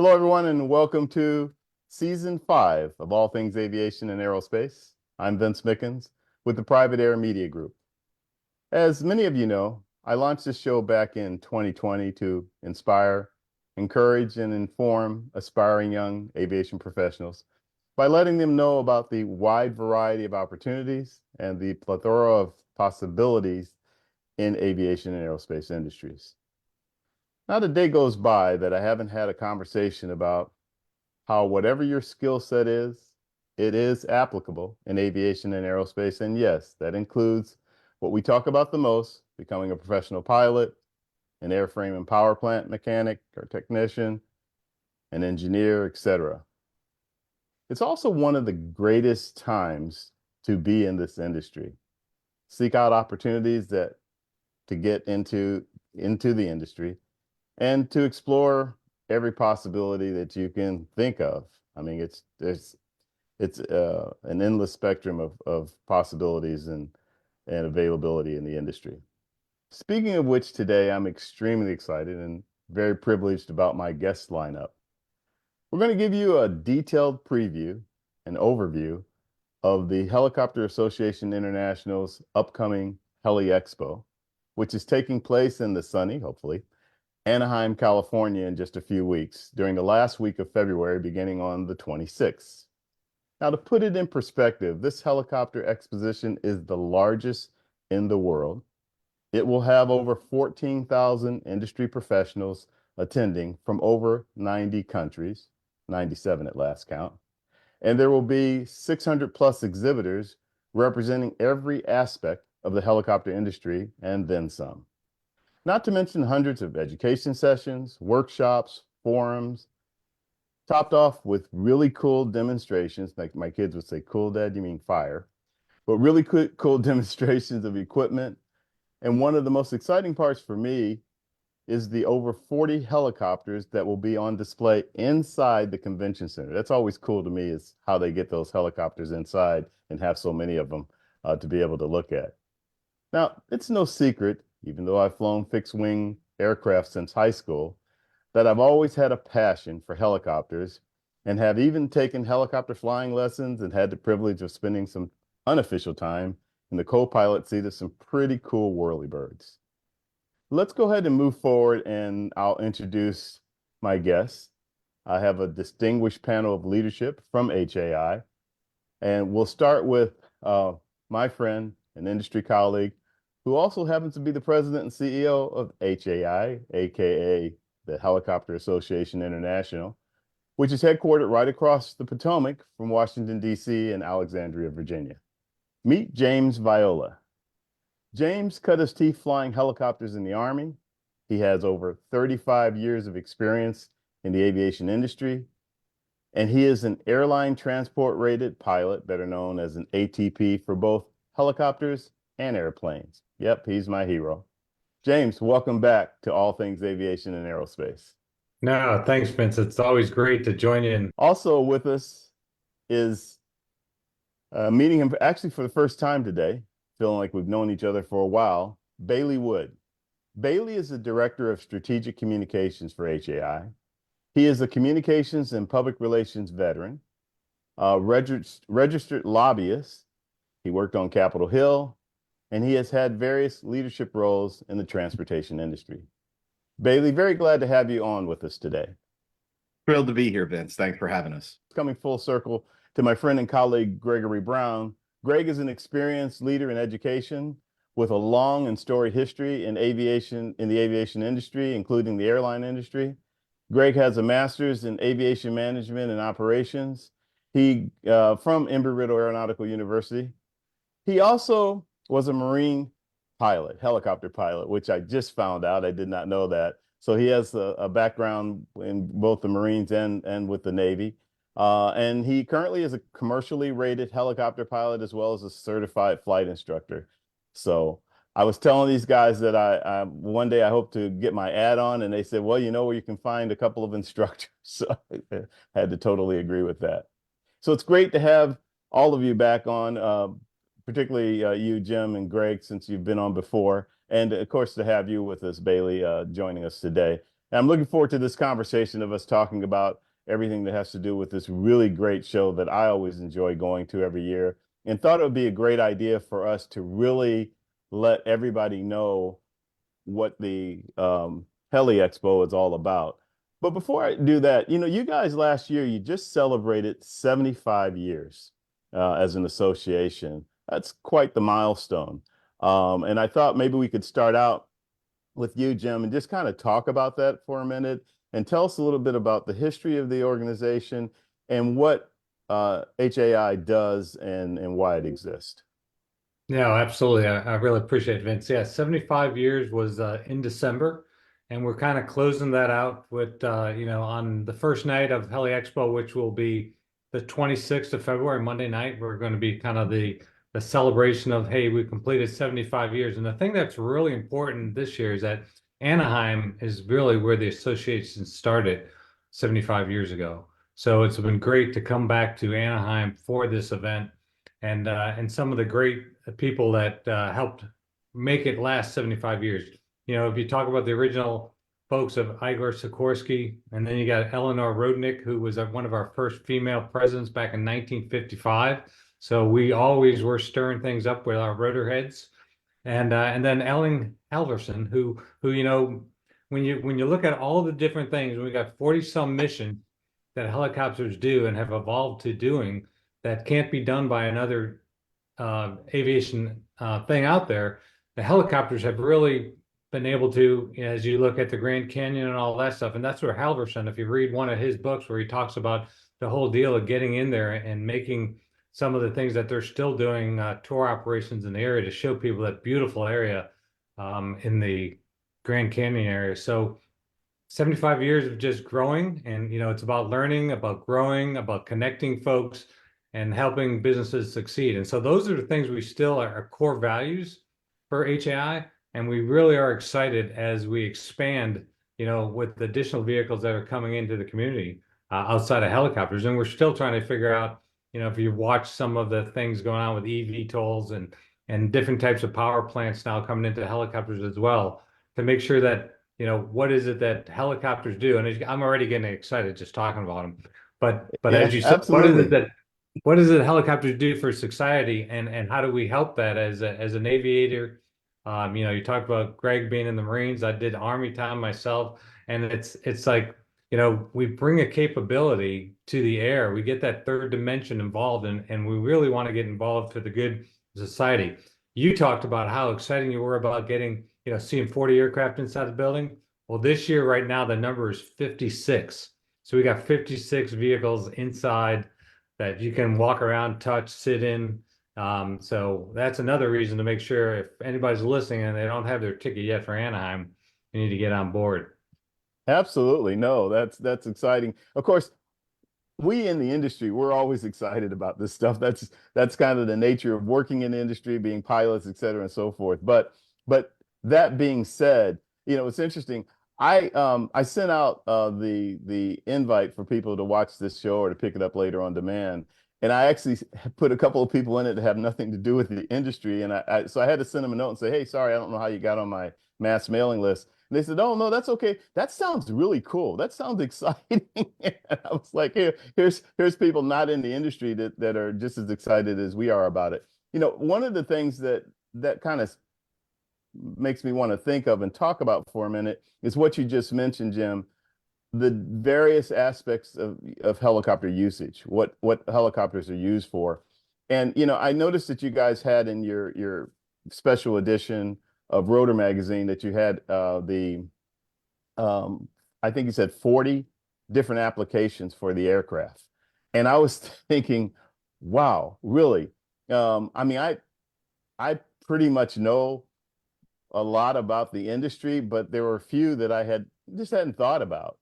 Hello, everyone, and welcome to Season 5 of All Things Aviation and Aerospace. I'm Vince Mickens with the Private Air Media Group. As many of you know, I launched this show back in 2020 to inspire, encourage, and inform aspiring young aviation professionals by letting them know about the wide variety of opportunities and the plethora of possibilities in aviation and aerospace industries. Not a day goes by that I haven't had a conversation about how whatever your skill set is, it is applicable in aviation and aerospace. And yes, that includes what we talk about the most, becoming a professional pilot, an airframe and power plant mechanic or technician, an engineer, etc. It's also one of the greatest times to be in this industry. Seek out opportunities to get into the industry and to explore every possibility that you can think of. I mean, it's an endless spectrum of possibilities and availability in the industry. Speaking of which, today I'm extremely excited and very privileged about my guest lineup. We're going to give you a detailed preview and overview of the Helicopter Association International's upcoming Heli-Expo, which is taking place in the sunny, hopefully, Anaheim, California in just a few weeks during the last week of February, beginning on the 26th. Now, to put it in perspective, this helicopter exposition is the largest in the world. It will have over 14,000 industry professionals attending from over 90 countries, 97 at last count. And there will be 600 plus exhibitors representing every aspect of the helicopter industry and then some. Not to mention hundreds of education sessions, workshops, forums, topped off with really cool demonstrations. Like my kids would say, "Cool, Dad, you mean fire?" But really cool demonstrations of equipment. And one of the most exciting parts for me is the over 40 helicopters that will be on display inside the convention center. That's always cool to me, is how they get those helicopters inside and have so many of them to be able to look at. Now, it's no secret, even though I've flown fixed-wing aircraft since high school, that I've always had a passion for helicopters and have even taken helicopter flying lessons and had the privilege of spending some unofficial time in the co-pilot seat of some pretty cool whirlybirds. Let's go ahead and move forward, and I'll introduce my guests. I have a distinguished panel of leadership from HAI, and we'll start with my friend, an industry colleague, who also happens to be the president and CEO of HAI, aka the Helicopter Association International, which is headquartered right across the Potomac from Washington, D.C. and Alexandria, Virginia. Meet James Viola. James cut his teeth flying helicopters in the Army. He has over 35 years of experience in the aviation industry, and he is an airline transport rated pilot, better known as an ATP, for both helicopters and airplanes. Yep, he's my hero. James, welcome back to All Things Aviation and Aerospace. No, thanks, Vince. It's always great to join in. Also with us is meeting him actually for the first time today, feeling like we've known each other for a while, Bailey Wood. Bailey is the Director of Strategic Communications for HAI. He is a communications and public relations veteran, registered lobbyist. He worked on Capitol Hill, and he has had various leadership roles in the transportation industry. Bailey, very glad to have you on with us today. Thrilled to be here, Vince. Thanks for having us. Coming full circle to my friend and colleague, Gregory Brown. Greg is an experienced leader in education with a long and storied history in the aviation industry, including the airline industry. Greg has a master's in aviation management and operations. He from Embry-Riddle Aeronautical University. He also was a Marine pilot, helicopter pilot, which I just found out. I did not know that. So he has a background in both the Marines and with the Navy. And he currently is a commercially rated helicopter pilot as well as a certified flight instructor. So I was telling these guys that I one day I hope to get my ad on, and they said, well, you know where you can find a couple of instructors. So I had to totally agree with that. So it's great to have all of you back on, particularly you, Jim, and Greg, since you've been on before. And of course, to have you with us, Bailey, joining us today. And I'm looking forward to this conversation of us talking about everything that has to do with this really great show that I always enjoy going to every year, and thought it would be a great idea for us to really let everybody know what the Heli-Expo is all about. But before I do that, you guys last year, you just celebrated 75 years as an association. That's quite the milestone. And I thought maybe we could start out with you, Jim, and just kind of talk about that for a minute and tell us a little bit about the history of the organization and what HAI does and why it exists. No, absolutely. I really appreciate it, Vince. Yeah, 75 years was in December, and we're kind of closing that out with, on the first night of Heli-Expo, which will be the 26th of February, Monday night. We're going to be kind of the celebration of, hey, we completed 75 years. And the thing that's really important this year is that Anaheim is really where the association started 75 years ago. So it's been great to come back to Anaheim for this event and some of the great people that helped make it last 75 years. If you talk about the original folks of Igor Sikorsky, and then you got Eleanor Rodnick, who was one of our first female presidents back in 1955. So we always were stirring things up with our rotor heads. And then Ellen Halverson, who when you look at all the different things, we got 40 some missions that helicopters do and have evolved to doing that can't be done by another aviation thing out there. The helicopters have really been able to, as you look at the Grand Canyon and all that stuff, and that's where Halverson, if you read one of his books where he talks about the whole deal of getting in there and making some of the things that they're still doing, tour operations in the area to show people that beautiful area in the Grand Canyon area. So 75 years of just growing, and it's about learning, about growing, about connecting folks and helping businesses succeed. And so those are the things we still are our core values for HAI, and we really are excited as we expand, with additional vehicles that are coming into the community outside of helicopters. And we're still trying to figure out, if you watch some of the things going on with eVTOLs and different types of power plants now coming into helicopters as well, to make sure that what is it that helicopters do? And I'm already getting excited just talking about them. But Yeah, as you said, absolutely. what is it helicopters do for society, and how do we help that as an aviator? You talked about Greg being in the Marines. I did Army time myself, and it's like, we bring a capability to the air. We get that third dimension involved, and we really want to get involved for the good of society. You talked about how exciting you were about getting, seeing 40 aircraft inside the building. Well, this year, right now, the number is 56. So we got 56 vehicles inside that you can walk around, touch, sit in. So that's another reason to make sure if anybody's listening and they don't have their ticket yet for Anaheim, you need to get on board. Absolutely. No, that's exciting. Of course, we in the industry, we're always excited about this stuff. That's kind of the nature of working in the industry, being pilots, et cetera, and so forth. But that being said, it's interesting. I sent out the invite for people to watch this show or to pick it up later on demand. And I actually put a couple of people in it that have nothing to do with the industry. And so I had to send them a note and say, hey, sorry, I don't know how you got on my mass mailing list. And they said, "Oh no, that's okay. That sounds really cool. That sounds exciting." And I was like, here's people not in the industry that are just as excited as we are about it. One of the things that kind of makes me want to think of and talk about for a minute is what you just mentioned, Jim, the various aspects of helicopter usage, what helicopters are used for. And I noticed that you guys had in your special edition of Rotor magazine that you had the I think you said 40 different applications for the aircraft. And I was thinking, wow, really? I mean, I pretty much know a lot about the industry, but there were a few that I hadn't thought about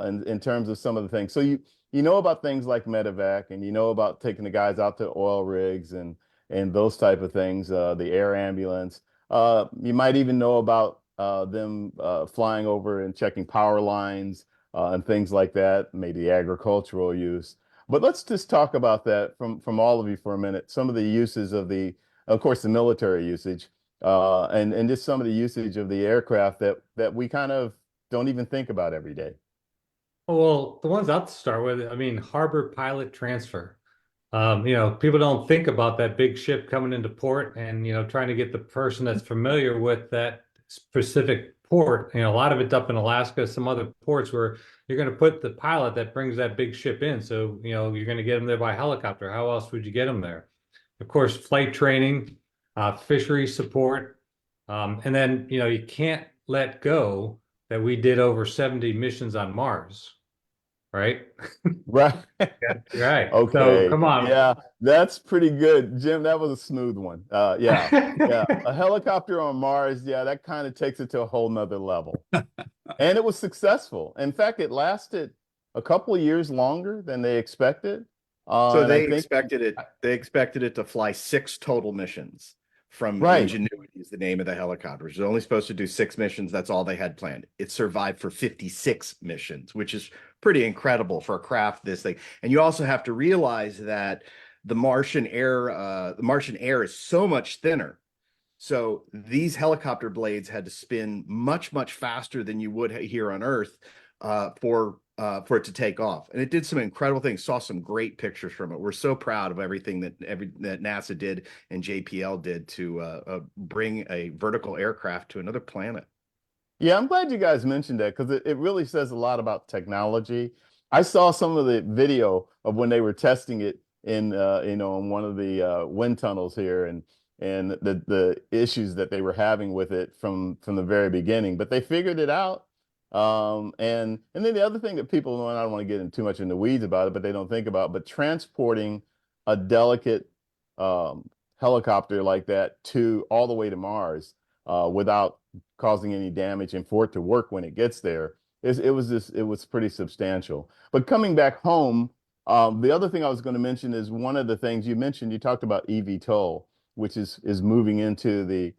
in terms of some of the things. So you know about things like medevac, and you know about taking the guys out to oil rigs and those type of things, the air ambulance. You might even know about them flying over and checking power lines and things like that, maybe agricultural use. But let's just talk about that from all of you for a minute. Some of the uses of course, the military usage, and just some of the usage of the aircraft that we kind of don't even think about every day. Well, the ones I'll start with, I mean, harbor pilot transfer. People don't think about that big ship coming into port and, trying to get the person that's familiar with that specific port. A lot of it's up in Alaska, some other ports where you're going to put the pilot that brings that big ship in. So, you're going to get them there by helicopter. How else would you get them there? Of course, flight training, fishery support. And then, you can't let go that we did over 70 missions on Mars, right? Right. Right. So Okay. come on. Yeah, that's pretty good. Jim, that was a smooth one. Yeah. Yeah. A helicopter on Mars, yeah, that kind of takes it to a whole nother level. And it was successful. In fact, it lasted a couple of years longer than they expected. So And I they think, expected it to fly 6 total missions from right. Ingenuity is the name of the helicopter. It's only supposed to do 6 missions. That's all they had planned. It survived for 56 missions, which is pretty incredible for a craft this thing. And you also have to realize that the Martian air is so much thinner. So these helicopter blades had to spin much, much faster than you would here on Earth for it to take off. And it did some incredible things. Saw some great pictures from it. We're so proud of everything that NASA did and JPL did to bring a vertical aircraft to another planet. Yeah, I'm glad you guys mentioned that because it really says a lot about technology. I saw some of the video of when they were testing it in one of the wind tunnels here, and the issues that they were having with it from the very beginning. But they figured it out. And then the other thing that people know, and I don't want to get in too much in the weeds about it, but they don't think about, but transporting a delicate helicopter like that to all the way to Mars without causing any damage and for it to work when it gets there, it was pretty substantial. But coming back home, the other thing I was going to mention is one of the things you mentioned, you talked about eVTOL, which is moving into the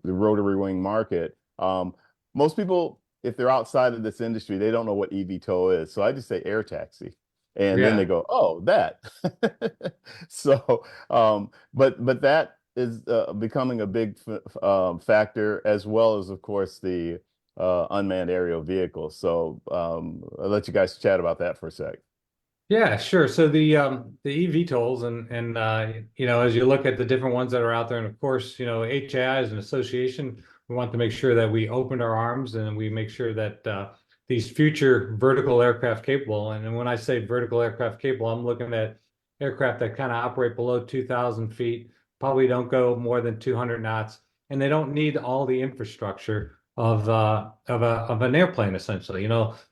rotary wing market. Most people, if they're outside of this industry, they don't know what eVTOL is. So I just say air taxi. And then they Yeah. go, oh, that. So, but that is becoming a big factor, as well as, of course, the unmanned aerial vehicles. So I'll let you guys chat about that for a sec. Yeah, sure. So the eVTOLs and as you look at the different ones that are out there, and of course, HAI is an association. We want to make sure that we open our arms and we make sure that these future vertical aircraft capable, and when I say vertical aircraft capable, I'm looking at aircraft that kind of operate below 2,000 feet, probably don't go more than 200 knots, and they don't need all the infrastructure of an airplane, essentially.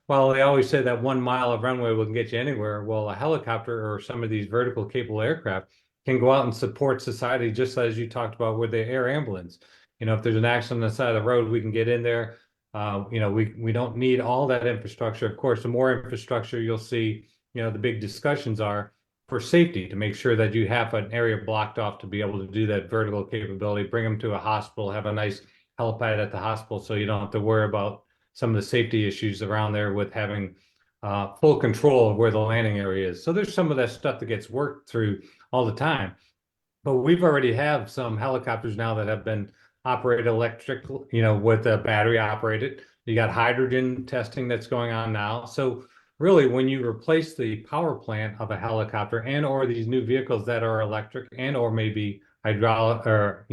While they always say that 1 mile of runway will get you anywhere, well, a helicopter or some of these vertical capable aircraft can go out and support society, just as you talked about with the air ambulance. If there's an accident on the side of the road, we can get in there. We don't need all that infrastructure. Of course, the more infrastructure you'll see, the big discussions are for safety to make sure that you have an area blocked off to be able to do that vertical capability, bring them to a hospital, have a nice helipad at the hospital so you don't have to worry about some of the safety issues around there with having full control of where the landing area is. So there's some of that stuff that gets worked through all the time. But we've already have some helicopters now that have been operated electric, with a battery operated. You got hydrogen testing that's going on now. So really, when you replace the power plant of a helicopter and or these new vehicles that are electric and or maybe hydraulic or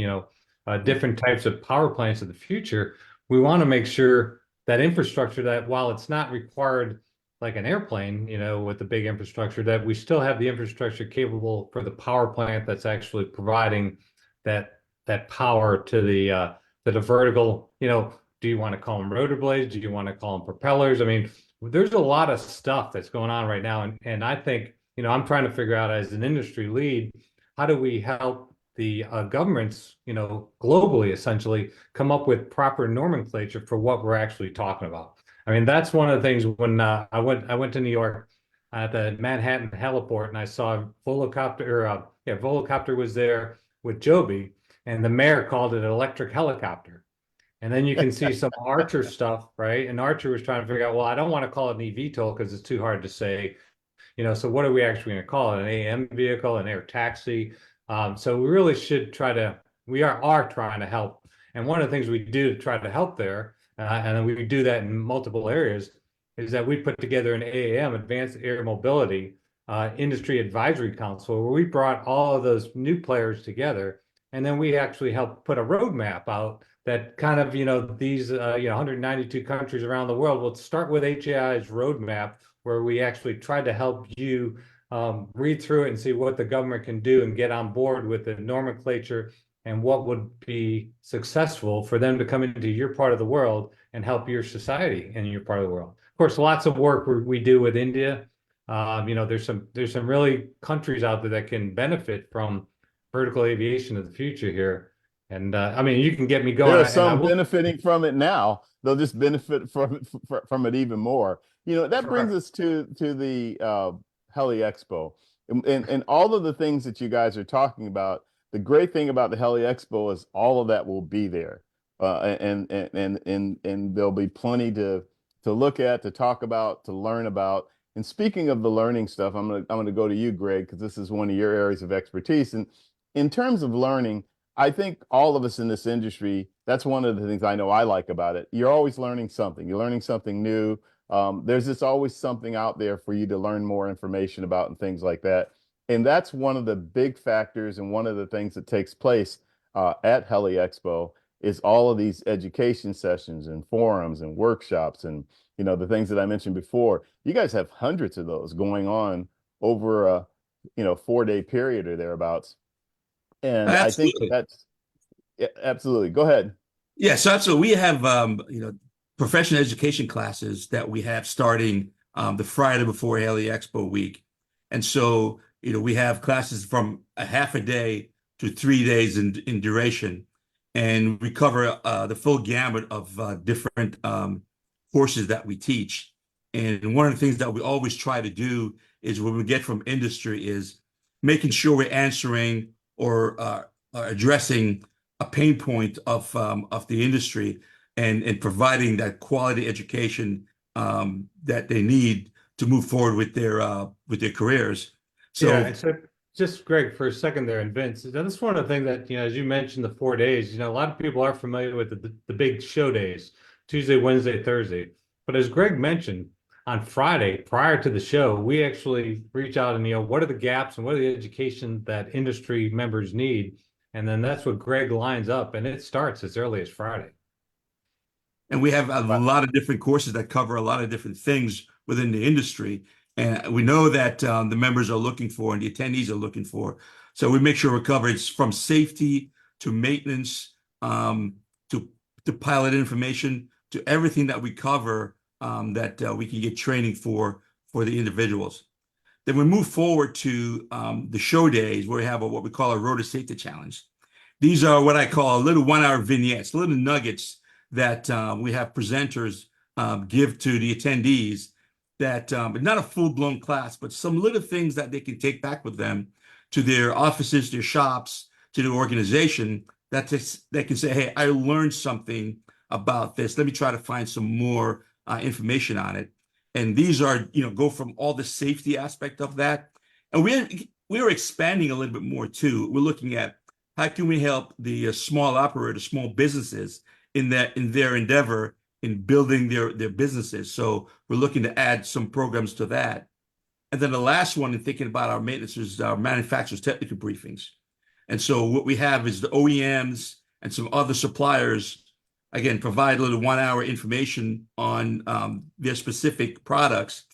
different types of power plants of the future, we want to make sure that infrastructure, that while it's not required like an airplane, with the big infrastructure, that we still have the infrastructure capable for the power plant that's actually providing that power to the vertical. Do you want to call them rotor blades? Do you want to call them propellers? I mean, there's a lot of stuff that's going on right now, and I think I'm trying to figure out as an industry lead, how do we help the governments, globally, essentially, come up with proper nomenclature for what we're actually talking about. I mean, that's one of the things when I went to New York at the Manhattan heliport and I saw Volocopter was there with Joby, and the mayor called it an electric helicopter. And then you can see some Archer stuff, right? And Archer was trying to figure out, well, I don't want to call it an eVTOL because it's too hard to say. So what are we actually going to call it? An AM vehicle, an air taxi? So we really should we are trying to help. And one of the things we do to try to help there and then we do that in multiple areas, is that we put together an AAM, Advanced Air Mobility Industry Advisory Council, where we brought all of those new players together, and then we actually helped put a roadmap out that kind of, these 192 countries around the world will start with HAI's roadmap, where we actually tried to help you read through it and see what the government can do and get on board with the nomenclature and what would be successful for them to come into your part of the world and help your society in your part of the world. Of course, lots of work we do with India. There's some really countries out there that can benefit from vertical aviation of the future here. And I mean, you can get me going. There are And I some will. benefiting from it now. They'll just benefit from it even more. That brings Correct. us to the Heli-Expo. And all of the things that you guys are talking about. The great thing about the Heli-Expo is all of that will be there. And there'll be plenty to look at, to talk about, to learn about. And speaking of the learning stuff, I'm gonna go to you, Greg, because this is one of your areas of expertise. And in terms of learning, I think all of us in this industry, that's one of the things I know I like about it. You're always learning something. You're learning something new. There's just always something out there for you to learn more information about and things like that. And that's one of the big factors and one of the things that takes place at Heli-Expo is all of these education sessions and forums and workshops and the things that I mentioned before. You guys have hundreds of those going on over a 4-day period or thereabouts. And I think Absolutely. that's yeah, absolutely. Go ahead. Yeah, so absolutely. We have professional education classes that we have starting the Friday before Heli-Expo week. And so, we have classes from a half a day to 3 days in duration. And we cover the full gamut of different courses that we teach. And one of the things that we always try to do is when we get from industry is making sure we're answering or addressing a pain point of the industry and providing that quality education that they need to move forward with their careers. Yeah, So and so just Greg for a second there, and Vince, that's one of the things that, as you mentioned, the 4 days, a lot of people are familiar with the big show days, Tuesday, Wednesday, Thursday. But as Greg mentioned, on Friday, prior to the show, we actually reach out and, what are the gaps and what are the education that industry members need? And then that's what Greg lines up, and it starts as early as Friday. and we have a Right. lot of different courses that cover a lot of different things within the industry. And we know that the members are looking for and the attendees are looking for. So we make sure we're covered from safety to maintenance to pilot information to everything that we cover that we can get training for the individuals. Then we move forward to the show days where we have what we call a rotor safety challenge. These are what I call little 1 hour vignettes, little nuggets that we have presenters give to the attendees that not a full-blown class, but some little things that they can take back with them to their offices, their shops, to their organization that they can say, hey, I learned something about this. Let me try to find some more information on it. And these are, go from all the safety aspect of that. And we're expanding a little bit more too. We're looking at how can we help the small operators, small businesses in their endeavor in building their businesses. So we're looking to add some programs to that. And then the last one in thinking about our maintenance is our manufacturers technical briefings. And so what we have is the OEMs and some other suppliers, again, provide a little 1 hour information on their specific products.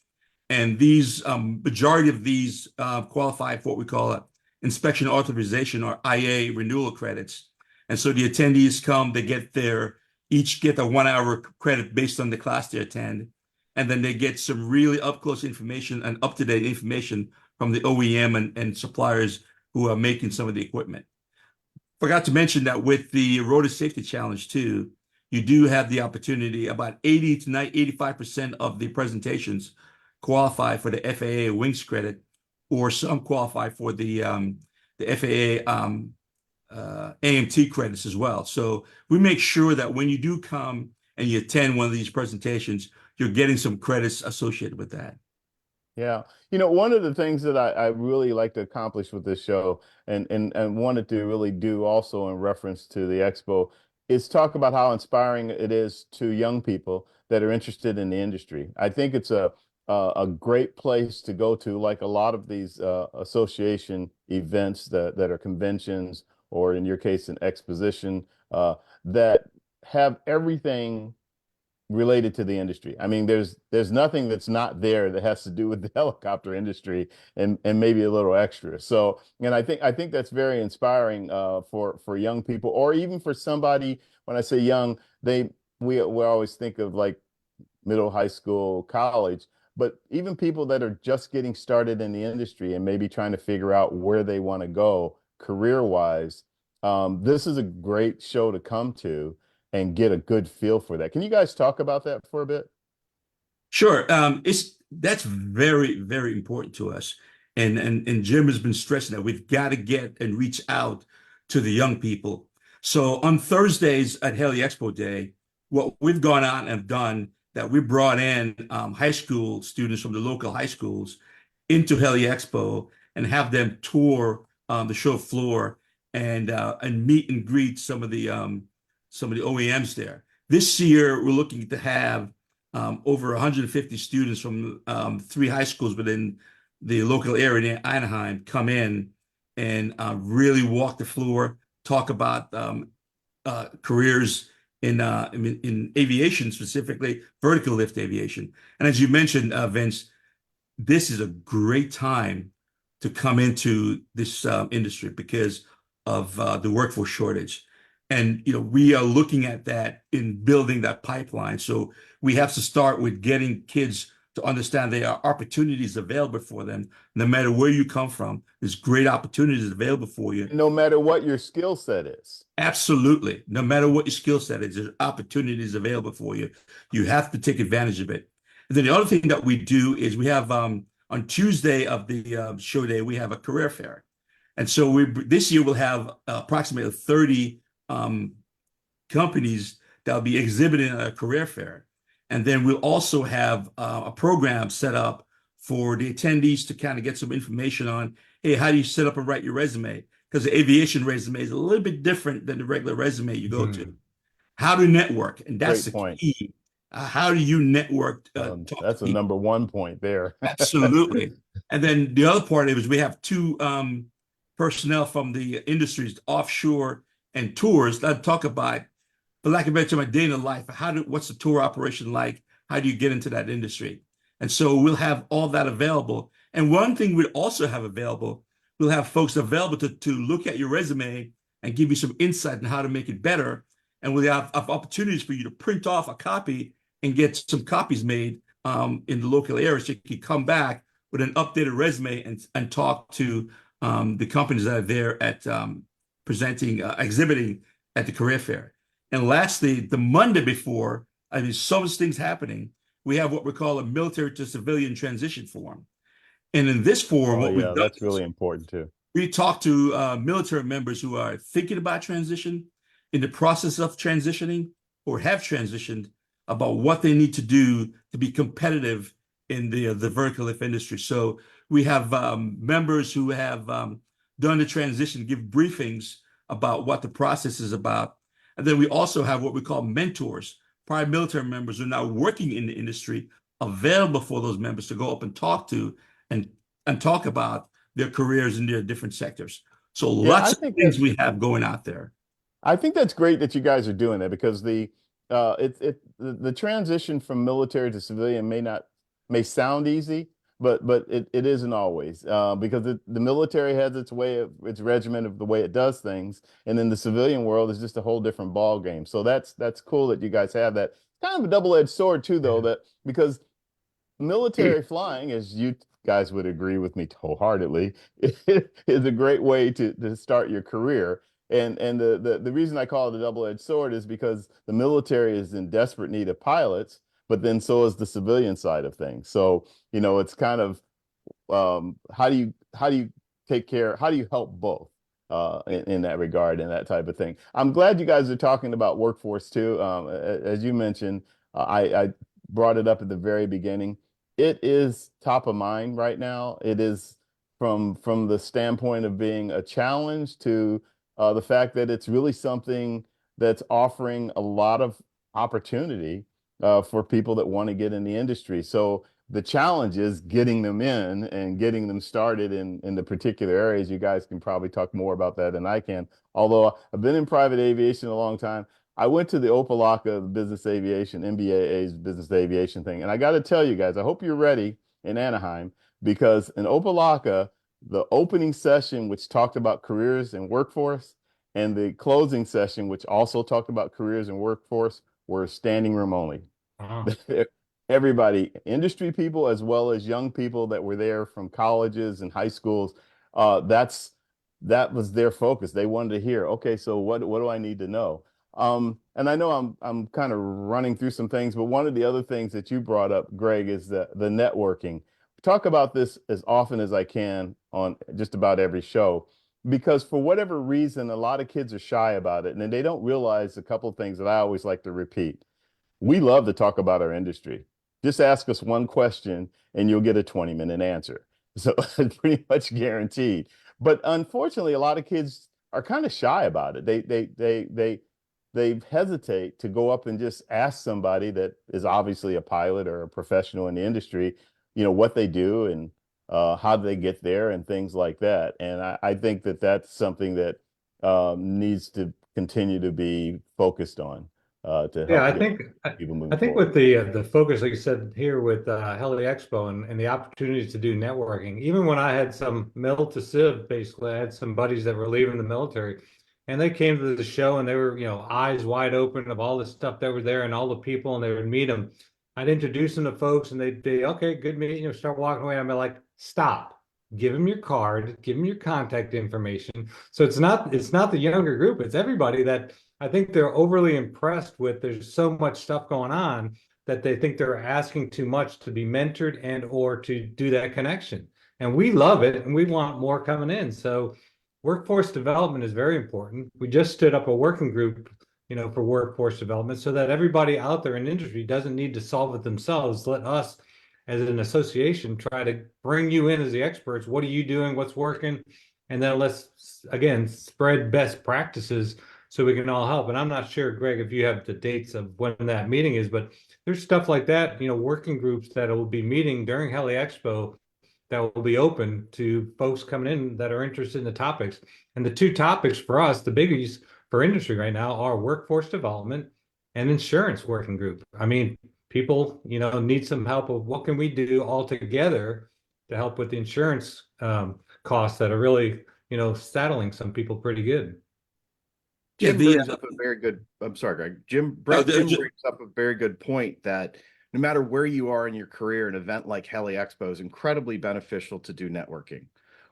And these majority of these qualify for what we call inspection authorization or IA renewal credits. And so the attendees come, they each get a 1 hour credit based on the class they attend. And then they get some really up close information and up to date information from the OEM and suppliers who are making some of the equipment. Forgot to mention that with the rotor safety challenge too, you do have the opportunity, about 80 to 85% of the presentations qualify for the FAA wings credit, or some qualify for the FAA AMT credits as well. So we make sure that when you do come and you attend one of these presentations, you're getting some credits associated with that. Yeah. One of the things that I really like to accomplish with this show and wanted to really do also in reference to the expo is talk about how inspiring it is to young people that are interested in the industry. I think it's a great place to go to, like a lot of these association events that are conventions, or in your case, an exposition, that have everything related to the industry. I mean, there's nothing that's not there that has to do with the helicopter industry, and maybe a little extra. So, and I think that's very inspiring for young people, or even for somebody. When I say young, we always think of like middle, high school, college, but even people that are just getting started in the industry and maybe trying to figure out where they want to go career wise. This is a great show to come to and get a good feel for that. Can you guys talk about that for a bit? Sure. That's very, very important to us. And Jim has been stressing that we've got to get and reach out to the young people. So on Thursdays at Heli-Expo Day, what we've gone out and have done that we brought in high school students from the local high schools into Heli-Expo and have them tour the show floor and meet and greet some of the OEMs there. This year, we're looking to have over 150 students from 3 high schools within the local area in Anaheim come in and really walk the floor, talk about careers in aviation, specifically vertical lift aviation. And as you mentioned, Vince, this is a great time to come into this industry because of the workforce shortage. And we are looking at that in building that pipeline. So we have to start with getting kids to understand there are opportunities available for them. No matter where you come from, there's great opportunities available for you. No matter what your skill set is. Absolutely. No matter what your skill set is, there's opportunities available for you. You have to take advantage of it. And then the other thing that we do is we have on Tuesday of the show day, we have a career fair. And so this year we'll have approximately 30 companies that will be exhibiting at a career fair. And then we'll also have a program set up for the attendees to kind of get some information on, hey, how do you set up and write your resume? Because the aviation resume is a little bit different than the regular resume you go to. How to network, and that's Great the point. key. How do you network? That's a number one point there. Absolutely. And then the other part of it is we have 2 personnel from the industries, offshore and tours, that talk about, for lack of a better term, a day in the life. What's the tour operation like? How do you get into that industry? And so we'll have all that available. And one thing we'll also have available, we'll have folks available to look at your resume and give you some insight on how to make it better. And we'll have opportunities for you to print off a copy and get some copies made in the local area, so you can come back with an updated resume and talk to the companies that are there at exhibiting at the career fair. And lastly, the Monday before, I mean, so much things happening, we have what we call a military to civilian transition forum. And in this forum, Oh what we've yeah, done that's is really important too. we talk to military members who are thinking about transition, in the process of transitioning, or have transitioned, about what they need to do to be competitive in the vertical lift industry. So we have members who have done the transition, give briefings about what the process is about. And then we also have what we call mentors, prior military members who are now working in the industry, available for those members to go up and talk to and talk about their careers in their different sectors. So Yeah, lots of things we have going out there. I think that's great that you guys are doing that, because the transition from military to civilian may sound easy, but it isn't always, because the military has its regimen of the way it does things, and then the civilian world is just a whole different ball game. So that's cool that you guys have that. Kind of a double-edged sword too, though, that because military flying, as you guys would agree with me wholeheartedly, is a great way to start your career. And the reason I call it a double-edged sword is because the military is in desperate need of pilots, but then so is the civilian side of things. So, it's kind of how do you how do you help both in that regard and that type of thing. I'm glad you guys are talking about workforce too. As you mentioned, I brought it up at the very beginning. It is top of mind right now. It is from the standpoint of being a challenge to the fact that it's really something that's offering a lot of opportunity for people that want to get in the industry. So the challenge is getting them in and getting them started in the particular areas. You guys can probably talk more about that than I can. Although I've been in private aviation a long time, I went to the AOPA Business Aviation, NBAA's Business Aviation thing. And I got to tell you guys, I hope you're ready in Anaheim, because in AOPA, the opening session, which talked about careers and workforce, and the closing session, which also talked about careers and workforce, were standing room only. Wow. Everybody, industry people as well as young people that were there from colleges and high schools, that was their focus. They wanted to hear, okay, so what do I need to know? And I know I'm kind of running through some things, but one of the other things that you brought up, Greg, is the networking. Talk about this as often as I can on just about every show, because for whatever reason, a lot of kids are shy about it, and they don't realize a couple of things that I always like to repeat. We love to talk about our industry. Just ask us one question and you'll get a 20-minute answer. So it's pretty much guaranteed. But unfortunately, a lot of kids are kind of shy about it. They hesitate to go up and just ask somebody that is obviously a pilot or a professional in the industry, what they do and how do they get there and things like that. And I think that that's something that needs to continue to be focused on to Yeah, help I get think people I moving think forward. with the focus, like you said here with Heli-Expo and the opportunities to do networking, even when I had some mil to civ, basically, I had some buddies that were leaving the military, and they came to the show and they were, eyes wide open of all the stuff that were there and all the people, and they would meet them. I'd introduce them to folks, and they'd be, okay, good meeting, start walking away. I'd be like, stop. Give them your card, give them your contact information. So it's not the younger group, it's everybody that I think they're overly impressed with. There's so much stuff going on that they think they're asking too much to be mentored and or to do that connection. And we love it and we want more coming in. So workforce development is very important. We just stood up a working group, for workforce development so that everybody out there in the industry doesn't need to solve it themselves. Let us as an association try to bring you in as the experts. What are you doing? What's working? And then let's again spread best practices so we can all help. And I'm not sure, Greg, if you have the dates of when that meeting is, but there's stuff like that, working groups that will be meeting during Heli-Expo that will be open to folks coming in that are interested in the topics. And the two topics for us, the biggies for industry right now, are workforce development and insurance working group. I mean, people, need some help of what can we do all together to help with the insurance costs that are really, saddling some people pretty good. Yeah, Jim brings up a very good, I'm sorry, Greg. Jim brings up a very good point that no matter where you are in your career, an event like Heli-Expo is incredibly beneficial to do networking.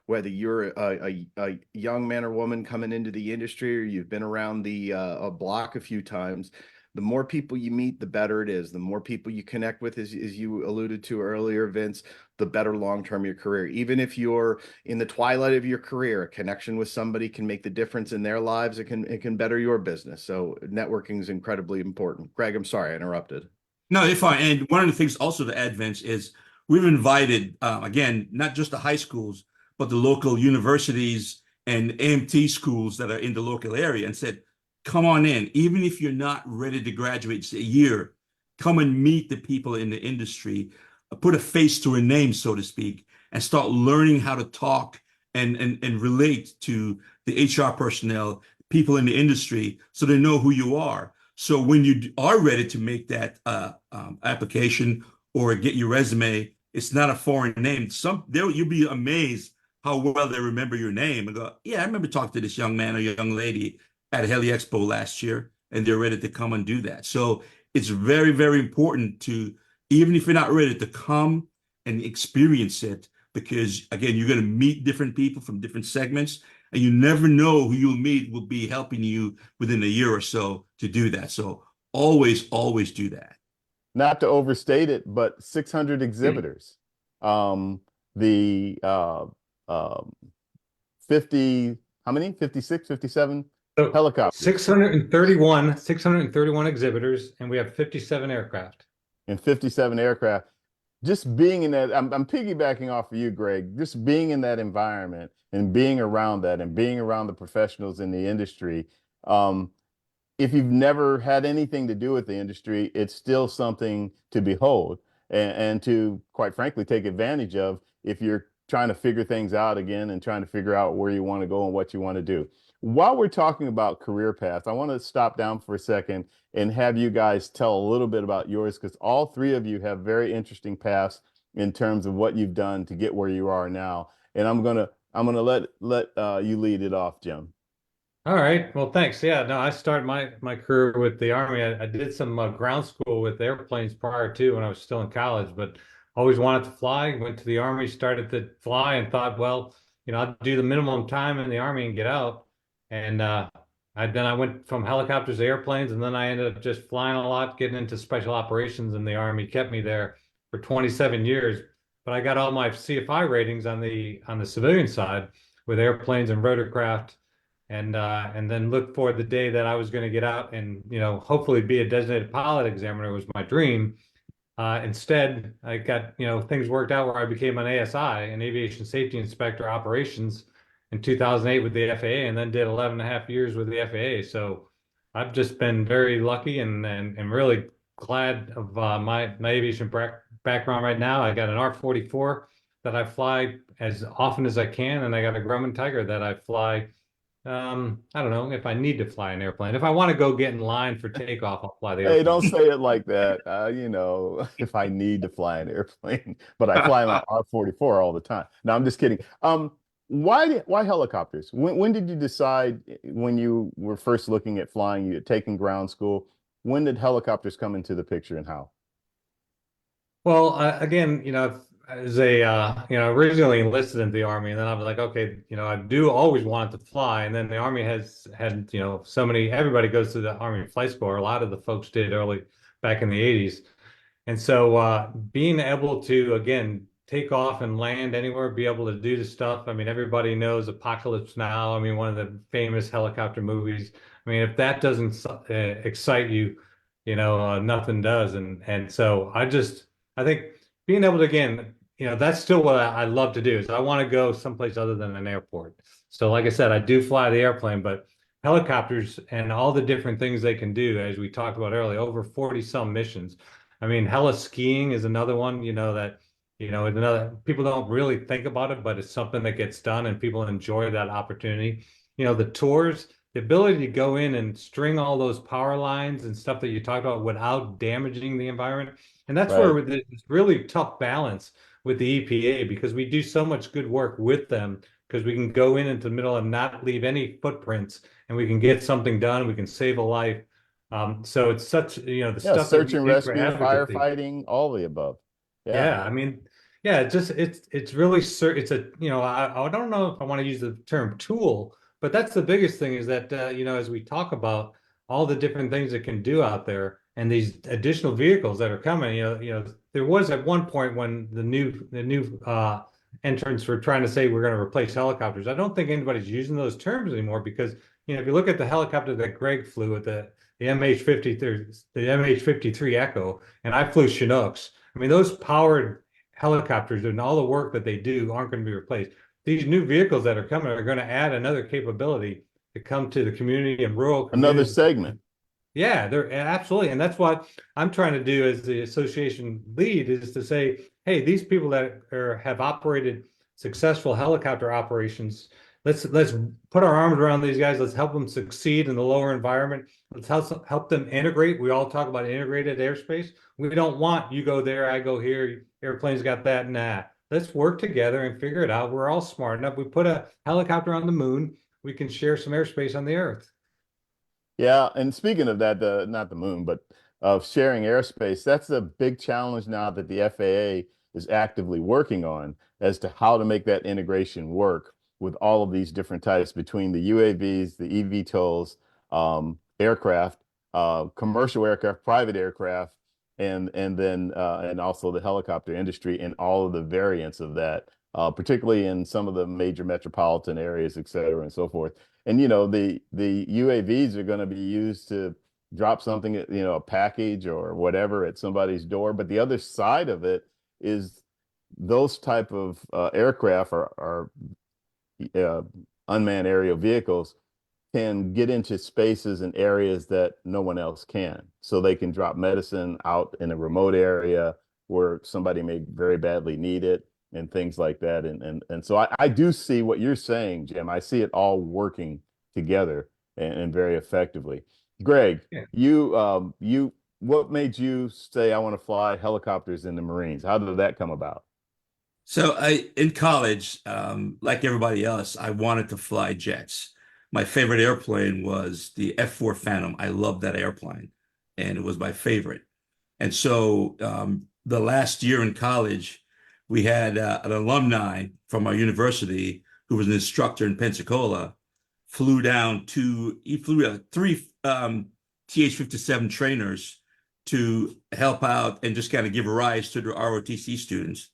Whether you're a young man or woman coming into the industry or you've been around the a block a few times, the more people you meet, the better it is. The more people you connect with, as you alluded to earlier, Vince, the better long-term your career. Even if you're in the twilight of your career, a connection with somebody can make the difference in their lives. It can better your business. So networking is incredibly important. Greg, I'm sorry I interrupted. No, it's fine. And one of the things also to add, Vince, is we've invited, again, not just the high schools, but the local universities and AMT schools that are in the local area and said, come on in. Even if you're not ready to graduate a year, come and meet the people in the industry, put a face to a name, so to speak, and start learning how to talk and relate to the HR personnel, people in the industry, so they know who you are. So when you are ready to make that application or get your resume, it's not a foreign name. You'll be amazed how well they remember your name and go, yeah, I remember talking to this young man or young lady at Heli-Expo last year, and they're ready to come and do that. So it's very, very important to, even if you're not ready, to come and experience it, because again, you're going to meet different people from different segments, and you never know who you'll meet will be helping you within a year or so to do that. So always, always do that. Not to overstate it, but 600 exhibitors. The 50, how many? 56, 57 So helicopters 631 exhibitors, and we have 57 aircraft. and 57 aircraft. Just being in that, I'm piggybacking off of you, Greg, just being in that environment and being around that and being around the professionals in the industry, if you've never had anything to do with the industry, it's still something to behold and to, quite frankly, take advantage of if you're trying to figure things out again and trying to figure out where you want to go and what you want to do. While we're talking about career paths, I want to stop down for a second and have you guys tell a little bit about yours, because all three of you have very interesting paths in terms of what you've done to get where you are now. And I'm gonna let you lead it off, Jim. All right. Well, thanks. Yeah, no, I started my career with the Army. I did some ground school with airplanes prior to when I was still in college, but always wanted to fly. Went to the Army, started to fly, and thought, well, I'd do the minimum time in the Army and get out. And then I went from helicopters to airplanes, and then I ended up just flying a lot, getting into special operations in the Army. Kept me there for 27 years. But I got all my CFI ratings on the civilian side with airplanes and rotorcraft and then look for the day that I was going to get out and hopefully be a designated pilot examiner was my dream. Instead, I got things worked out where I became an ASI, an aviation safety inspector operations, in 2008 with the FAA, and then did 11 and a half years with the FAA. So I've just been very lucky and really glad of my aviation background right now. I got an R-44 that I fly as often as I can, and I got a Grumman Tiger that I fly I don't know if I need to fly an airplane. If I want to go get in line for takeoff, I'll fly the Hey, airplane. don't say it like that. If I need to fly an airplane, but I fly my R-44 all the time. No, I'm just kidding. Why helicopters? When did you decide, when you were first looking at flying, you had taken ground school? When did helicopters come into the picture and how? Well, again, as originally enlisted in the Army, and then I was like, okay, I do always want to fly. And then the Army has had, so many, everybody goes to the Army Flight School, or a lot of the folks did early back in the 80s. And so being able to, again, take off and land anywhere, be able to do the stuff. I mean, everybody knows Apocalypse Now. I mean, one of the famous helicopter movies. I mean, if that doesn't excite you, nothing does. And so I think being able to, again, that's still what I love to do is I want to go someplace other than an airport. So like I said, I do fly the airplane, but helicopters and all the different things they can do, as we talked about earlier, over 40 some missions. I mean, heli skiing is another one, another people don't really think about it, but it's something that gets done and people enjoy that opportunity. The tours, the ability to go in and string all those power lines and stuff that you talked about without damaging the environment. And that's Right. where there's this really tough balance with the EPA because we do so much good work with them because we can go in into the middle and not leave any footprints and we can get something done. We can save a life. So it's such, the Yeah, stuff that search we and do for rescue, advocacy. firefighting, all the above. Yeah. Yeah, I mean, yeah, it's really it's a I don't know if I want to use the term tool, but that's the biggest thing is that as we talk about all the different things it can do out there and these additional vehicles that are coming, there was at one point when the new entrants were trying to say we're going to replace helicopters. I don't think anybody's using those terms anymore because if you look at the helicopter that Greg flew with the MH-53, the MH-53 Echo, and I flew Chinooks. I mean, those powered helicopters and all the work that they do aren't going to be replaced. These new vehicles that are coming are going to add another capability to come to the community and rural Another communities. segment. Yeah, they're absolutely. And that's what I'm trying to do as the association lead is to say, hey, these people that have operated successful helicopter operations, let's put our arms around these guys. Let's help them succeed in the lower environment. Let's help them integrate. We all talk about integrated airspace. We don't want you go there, I go here, airplanes got that. Nah. Let's work together and figure it out. We're all smart enough. We put a helicopter on the moon, we can share some airspace on the earth. Yeah, and speaking of that, not the moon, but of sharing airspace, that's a big challenge now that the FAA is actively working on as to how to make that integration work with all of these different types between the UAVs, the eVTOLs, aircraft, commercial aircraft, private aircraft, and also the helicopter industry and all of the variants of that, particularly in some of the major metropolitan areas, et cetera, and so forth. And the UAVs are going to be used to drop something, a package or whatever at somebody's door. But the other side of it is those type of aircraft are unmanned aerial vehicles can get into spaces and areas that no one else can. So they can drop medicine out in a remote area where somebody may very badly need it and things like that. And so I do see what you're saying, Jim. I see it all working together and very effectively. Greg, Yeah. you what made you say I want to fly helicopters in the Marines? How did that come about? So in college, like everybody else, I wanted to fly jets. My favorite airplane was the F-4 Phantom. I loved that airplane, and it was my favorite. And so the last year in college, we had an alumni from our university who was an instructor in Pensacola, he flew three TH-57 trainers to help out and just kind of give a rise to the ROTC students.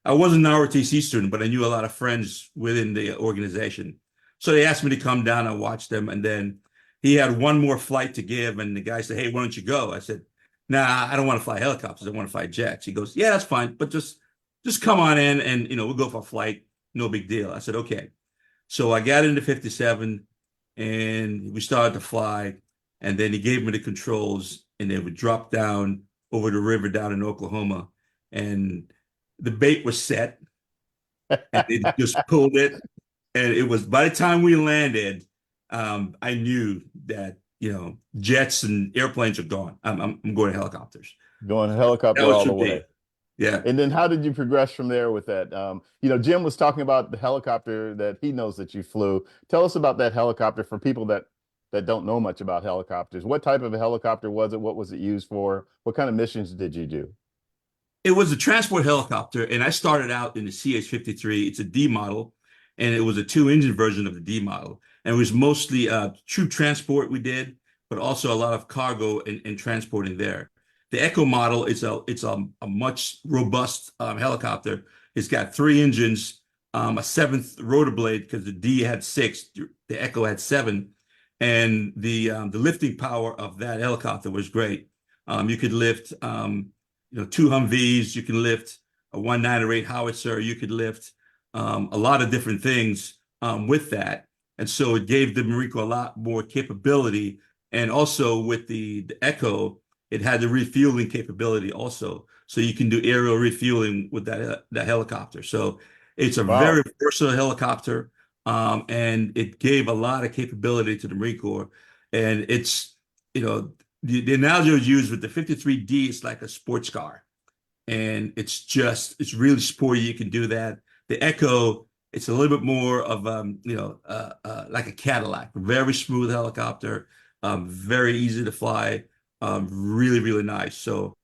I wasn't an ROTC student, but I knew a lot of friends within the organization. So they asked me to come down and watch them. And then he had one more flight to give. And the guy said, "Hey, why don't you go?" I said, "Nah, I don't want to fly helicopters. I want to fly jets." He goes, "Yeah, that's fine. But just come on in and, we'll go for a flight. No big deal." I said, "Okay." So I got into 57 and we started to fly. And then he gave me the controls and they would drop down over the river down in Oklahoma. And the bait was set and they just pulled it. And it was by the time we landed, I knew that, jets and airplanes are gone. I'm going to helicopters. Going That helicopter was all for the way. me. Yeah. And then how did you progress from there with that? Jim was talking about the helicopter that he knows that you flew. Tell us about that helicopter for people that don't know much about helicopters. What type of a helicopter was it? What was it used for? What kind of missions did you do? It was a transport helicopter, and I started out in the CH-53. It's a D model, and it was a two-engine version of the D model. And it was mostly troop transport we did, but also a lot of cargo and transporting there. The Echo model is a much robust helicopter. It's got three engines, a seventh rotor blade because the D had six, the Echo had seven, and the lifting power of that helicopter was great. You could lift two Humvees, you can lift a 198 howitzer, you could lift a lot of different things with that. And so it gave the Marine Corps a lot more capability. And also with the Echo, it had the refueling capability also. So you can do aerial refueling with that helicopter. So it's a very Wow. versatile helicopter. And it gave a lot of capability to the Marine Corps. And it's, the analogy was used with the 53D, it's like a sports car. And it's really sporty. You can do that. The Echo, it's a little bit more of, like a Cadillac, very smooth helicopter, very easy to fly, really, really nice. So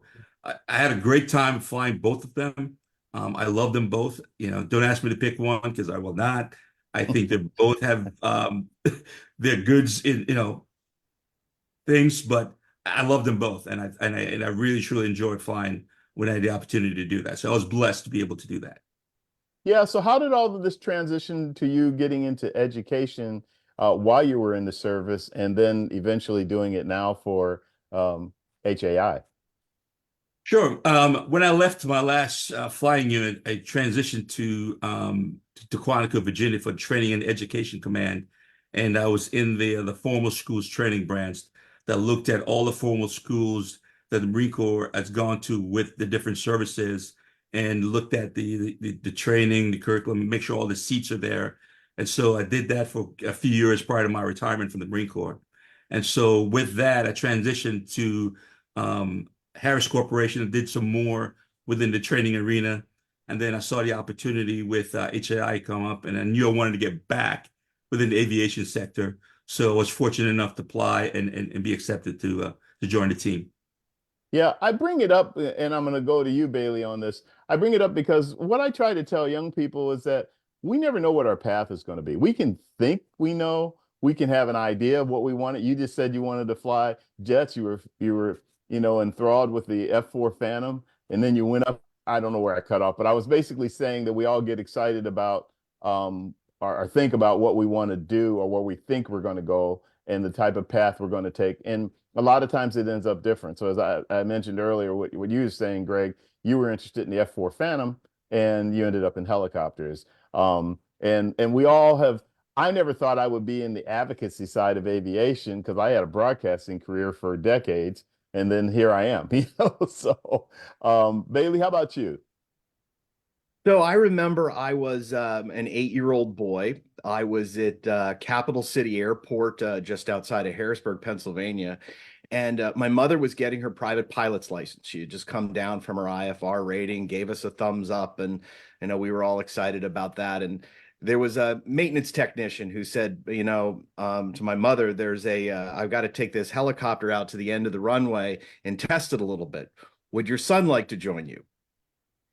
I had a great time flying both of them. I love them both. Don't ask me to pick one because I will not. I think they both have their goods in, things, but I love them both, and I really truly enjoyed flying when I had the opportunity to do that. So I was blessed to be able to do that. Yeah, so how did all of this transition to you getting into education while you were in the service and then eventually doing it now for HAI? Sure. When I left my last flying unit, I transitioned to Quantico, Virginia for Training and Education Command, and I was in the formal schools training branch that looked at all the formal schools that the Marine Corps has gone to with the different services and looked at the training, the curriculum, make sure all the seats are there. And so I did that for a few years prior to my retirement from the Marine Corps. And so with that, I transitioned to Harris Corporation and did some more within the training arena. And then I saw the opportunity with HAI come up, and I knew I wanted to get back within the aviation sector. So I was fortunate enough to apply and be accepted to join the team. Yeah, I bring it up, and I'm going to go to you, Bailey, on this. I bring it up because what I try to tell young people is that we never know what our path is going to be. We can think we know, we can have an idea of what we wanted. You just said you wanted to fly jets. You were enthralled with the F-4 Phantom, and then you went up. I don't know where I cut off, but I was basically saying that we all get excited about or think about what we want to do or where we think we're going to go and the type of path we're going to take. And a lot of times it ends up different. So as I mentioned earlier, what you were saying, Greg, you were interested in the F-4 Phantom and you ended up in helicopters. And we all have, I never thought I would be in the advocacy side of aviation because I had a broadcasting career for decades, and then here I am. So, Bailey, how about you? So I remember I was an 8-year-old boy. I was at Capital City Airport just outside of Harrisburg, Pennsylvania. And my mother was getting her private pilot's license. She had just come down from her IFR rating, gave us a thumbs up, and we were all excited about that. And there was a maintenance technician who said, to my mother, I've got to take this helicopter out to the end of the runway and test it a little bit. Would your son like to join you?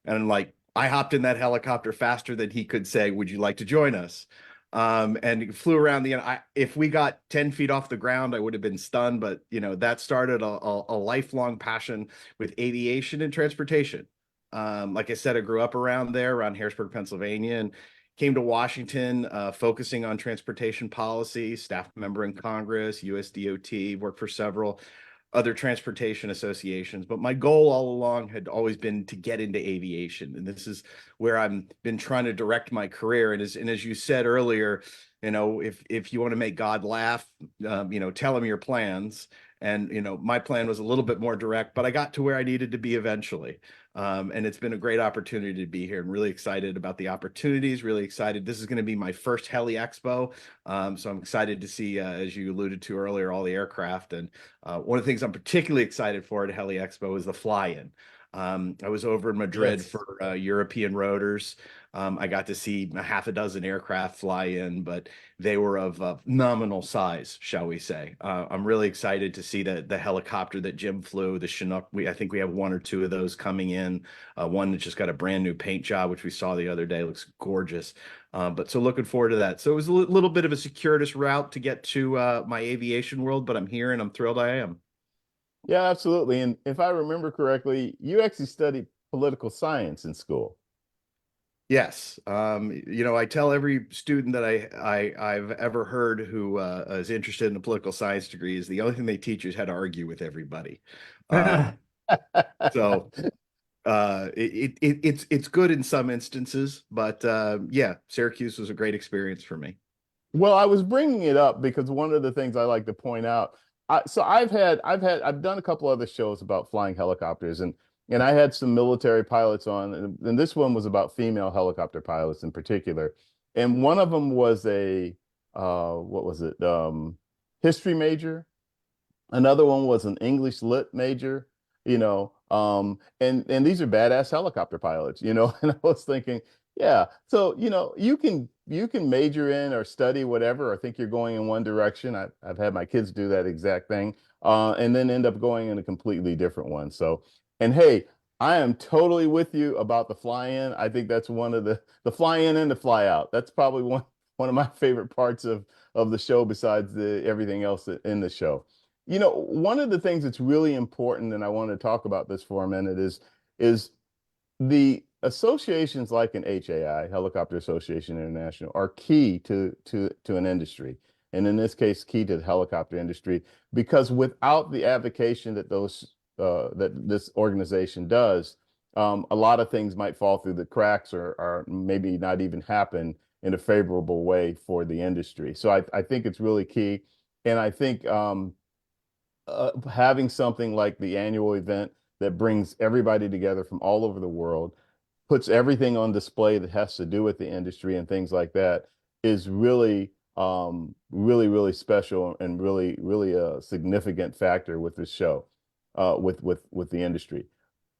And like, I hopped in that helicopter faster than he could say, "Would you like to join us?" And flew around the end. If we got 10 feet off the ground, I would have been stunned. But that started a lifelong passion with aviation and transportation. Like I said, I grew up around there, around Harrisburg, Pennsylvania, and came to Washington, focusing on transportation policy, staff member in Congress, USDOT, worked for several other transportation associations. But my goal all along had always been to get into aviation. And this is where I've been trying to direct my career. And as you said earlier, if you want to make God laugh, tell him your plans. And, my plan was a little bit more direct, but I got to where I needed to be eventually. And it's been a great opportunity to be here and really excited about the opportunities, really excited. This is going to be my first Heli-Expo. So I'm excited to see, as you alluded to earlier, all the aircraft. And one of the things I'm particularly excited for at Heli-Expo is the fly-in. I was over in Madrid Yes. for European rotors. I got to see a half a dozen aircraft fly in, but they were of nominal size, shall we say. I'm really excited to see the helicopter that Jim flew, the Chinook. I think we have one or two of those coming in. One that just got a brand new paint job, which we saw the other day. Looks gorgeous. But so looking forward to that. So it was a little bit of a circuitous route to get to my aviation world, but I'm here and I'm thrilled I am. Yeah, absolutely. And if I remember correctly, you actually studied political science in school. Yes. I tell every student that I've ever heard who is interested in a political science degree is the only thing they teach you is how to argue with everybody. So it's good in some instances, but yeah, Syracuse was a great experience for me. Well, I was bringing it up because one of the things I like to point out. So I've done a couple other shows about flying helicopters, and I had some military pilots on, and this one was about female helicopter pilots in particular. And one of them was a what was it? History major. Another one was an English lit major, and these are badass helicopter pilots, and I was thinking, yeah, so you can major in or study whatever, or think you're going in one direction. I've had my kids do that exact thing, and then end up going in a completely different one. So, and hey, I am totally with you about the fly in. I think that's one of the fly in and the fly out. That's probably one of my favorite parts of the show besides the everything else in the show. One of the things that's really important, and I want to talk about this for a minute, is the associations like an HAI, Helicopter Association International, are key to an industry, and in this case, key to the helicopter industry, because without the advocacy that this organization does, a lot of things might fall through the cracks or maybe not even happen in a favorable way for the industry. So I think it's really key, and I think having something like the annual event that brings everybody together from all over the world, puts everything on display that has to do with the industry and things like that, is really, really special and really a significant factor with this show, with the industry.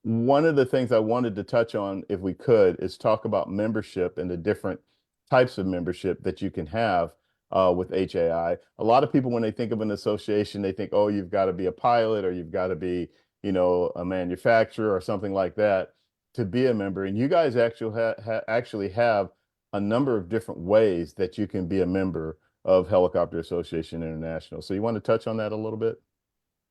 One of the things I wanted to touch on, if we could, is talk about membership and the different types of membership that you can have with HAI. A lot of people, when they think of an association, they think, oh, you've got to be a pilot or you've got to be, a manufacturer or something like that to be a member. And you guys actually have a number of different ways that you can be a member of Helicopter Association International. So you want to touch on that a little bit?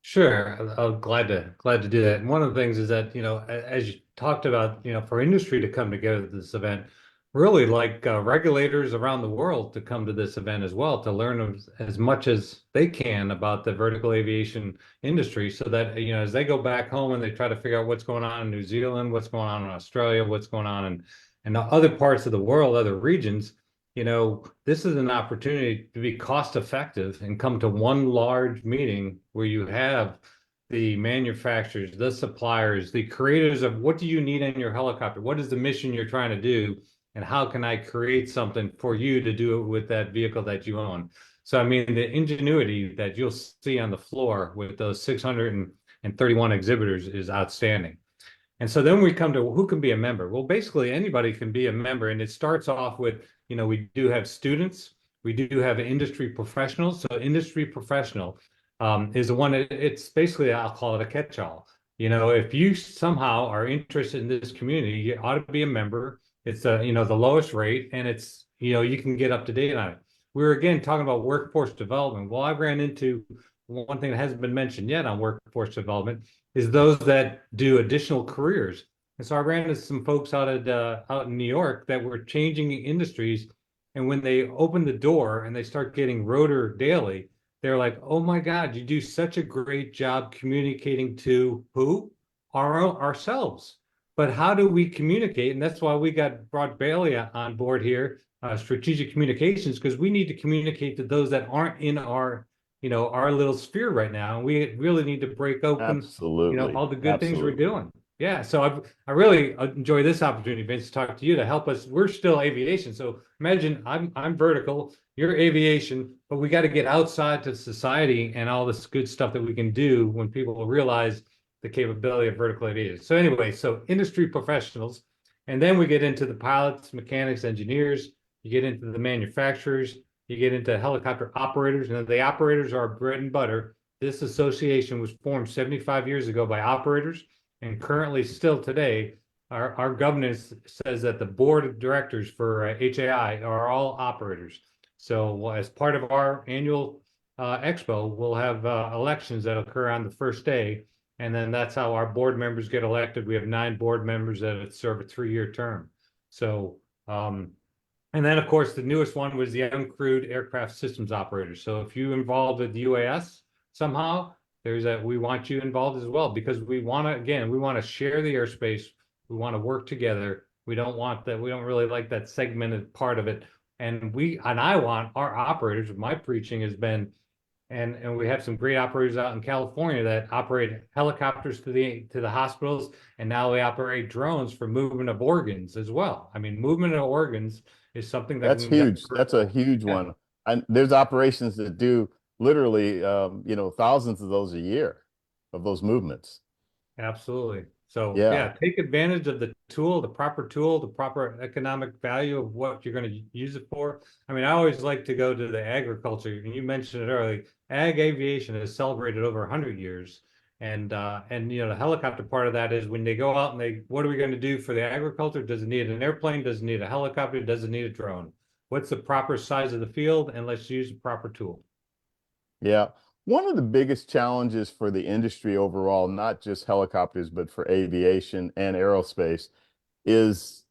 Sure, I'm glad to do that. And one of the things is that, as you talked about, for industry to come together at this event, really like regulators around the world to come to this event as well, to learn as much as they can about the vertical aviation industry, so that, as they go back home and they try to figure out what's going on in New Zealand, what's going on in Australia, what's going on in other parts of the world, other regions, this is an opportunity to be cost effective and come to one large meeting where you have the manufacturers, the suppliers, the creators of what do you need in your helicopter? What is the mission you're trying to do? And how can I create something for you to do it with that vehicle that you own? So, I mean, the ingenuity that you'll see on the floor with those 631 exhibitors is outstanding. And so then we come to who can be a member. Well, basically anybody can be a member, and it starts off with, we do have students, we do have industry professionals. So industry professional is the one that it's basically, I'll call it a catch-all. If you somehow are interested in this community, you ought to be a member. It's the lowest rate, and it's, you can get up to date on it. We were again talking about workforce development. Well, I ran into one thing that hasn't been mentioned yet on workforce development is those that do additional careers. And so I ran into some folks out in New York that were changing industries. And when they open the door and they start getting rotor daily, they're like, oh my God, you do such a great job communicating to who? Ourselves. But how do we communicate? And that's why we brought Bailey on board here, strategic communications, because we need to communicate to those that aren't in our little sphere right now. And we really need to break open, Absolutely. all the good things we're doing. Yeah. So I really enjoy this opportunity, Vince, to talk to you to help us. We're still aviation. So imagine I'm vertical, you're aviation, but we got to get outside to society and all this good stuff that we can do when people realize the capability of vertical aviation. So anyway, so industry professionals, and then we get into the pilots, mechanics, engineers, you get into the manufacturers, you get into helicopter operators, and the operators are bread and butter. This association was formed 75 years ago by operators, and currently still today, our governance says that the board of directors for HAI are all operators. So as part of our annual expo, we'll have elections that occur on the first day, and then that's how our board members get elected. We have 9 board members that serve a 3-year term. So, and then, of course, the newest one was the uncrewed aircraft systems operator. So if you involved with the UAS somehow, we want you involved as well, because we want to share the airspace. We want to work together. We don't really like that segmented part of it. And I want our operators, my preaching has been, and we have some great operators out in California that operate helicopters to the hospitals, and now they operate drones for movement of organs as well. I mean, movement of organs is something that That's huge. That's a huge one. And there's operations that do literally, thousands of those a year of those movements. Absolutely. So Yeah. take advantage of the proper economic value of what you're going to use it for. I mean, I always like to go to the agriculture, and you mentioned it earlier. Ag aviation has celebrated over 100 years. And the helicopter part of that is when they go out and what are we going to do for the agriculture? Does it need an airplane? Does it need a helicopter? Does it need a drone? What's the proper size of the field? And let's use the proper tool. Yeah. One of the biggest challenges for the industry overall, not just helicopters, but for aviation and aerospace, is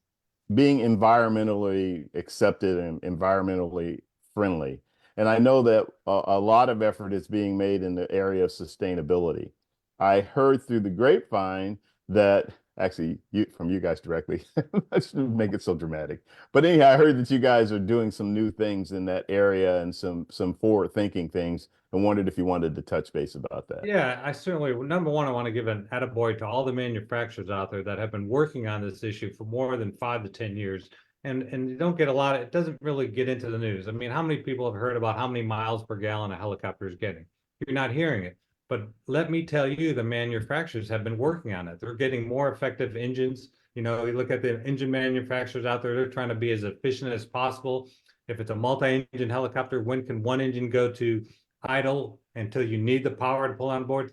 being environmentally accepted and environmentally friendly. And I know that a lot of effort is being made in the area of sustainability. I heard through the grapevine that actually from you guys directly, I shouldn't make it so dramatic. But anyhow, I heard that you guys are doing some new things in that area and some forward-thinking things, and wondered if you wanted to touch base about that. Yeah, I certainly, number one, I want to give an attaboy to all the manufacturers out there that have been working on this issue for more than 5 to 10 years. And you don't get it doesn't really get into the news. I mean, how many people have heard about how many miles per gallon a helicopter is getting? You're not hearing it. But let me tell you, the manufacturers have been working on it. They're getting more effective engines. You look at the engine manufacturers out there, they're trying to be as efficient as possible. If it's a multi-engine helicopter, when can one engine go to idle until you need the power to pull on board?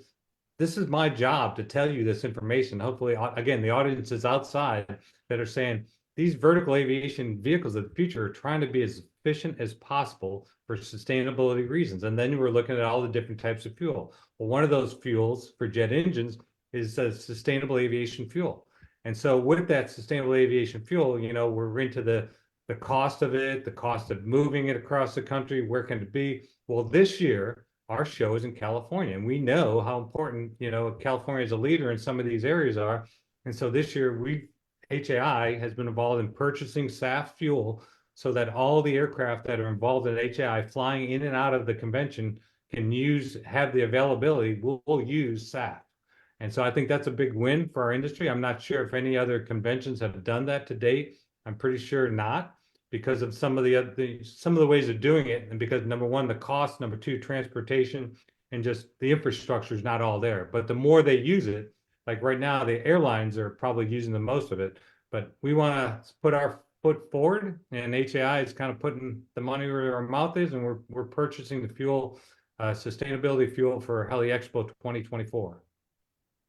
This is my job to tell you this information. Hopefully, again, the audience is outside that are saying these vertical aviation vehicles of the future are trying to be as efficient as possible for sustainability reasons. And then we're looking at all the different types of fuel. Well, one of those fuels for jet engines is a sustainable aviation fuel. And so with that sustainable aviation fuel, we're into the cost of it, the cost of moving it across the country, where can it be? Well, this year, our show is in California, and we know how important, California as a leader in some of these areas are. And so this year, HAI has been involved in purchasing SAF fuel so that all the aircraft that are involved in HAI flying in and out of the convention can have the availability, will use SAF. And so I think that's a big win for our industry. I'm not sure if any other conventions have done that to date. I'm pretty sure not, because of some of the ways of doing it, and because number one, the cost, number two, transportation, and just the infrastructure is not all there. But the more they use it, like right now, the airlines are probably using the most of it. But we want to put our foot forward, and HAI is kind of putting the money where our mouth is, and we're purchasing the fuel, sustainability fuel for Heli-Expo 2024.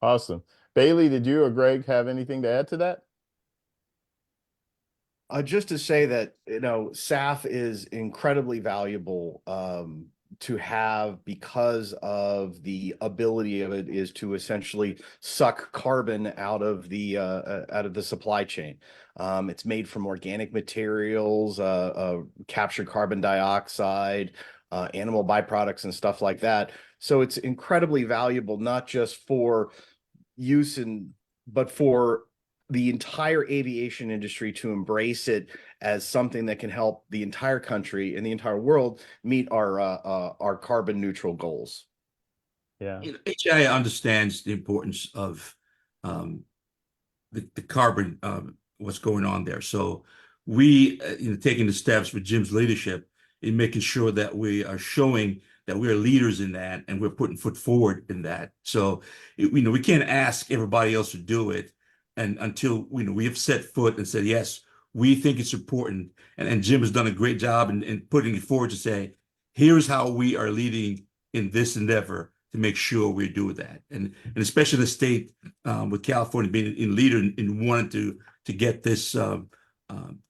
Awesome. Bailey, did you or Greg have anything to add to that? Just to say that, SAF is incredibly valuable to have, because of the ability of it is to essentially suck carbon out of the supply chain. It's made from organic materials, captured carbon dioxide, animal byproducts and stuff like that. So it's incredibly valuable, not just for use but for the entire aviation industry to embrace it as something that can help the entire country and the entire world meet our carbon neutral goals. Yeah. HAI understands the importance of the carbon, what's going on there. So we, taking the steps with Jim's leadership in making sure that we are showing that we're leaders in that, and we're putting foot forward in that. So, we can't ask everybody else to do it, and until we have set foot and said, yes, we think it's important. And Jim has done a great job in putting it forward to say, here's how we are leading in this endeavor to make sure we do that. And especially the state, with California being in leader in wanting to get this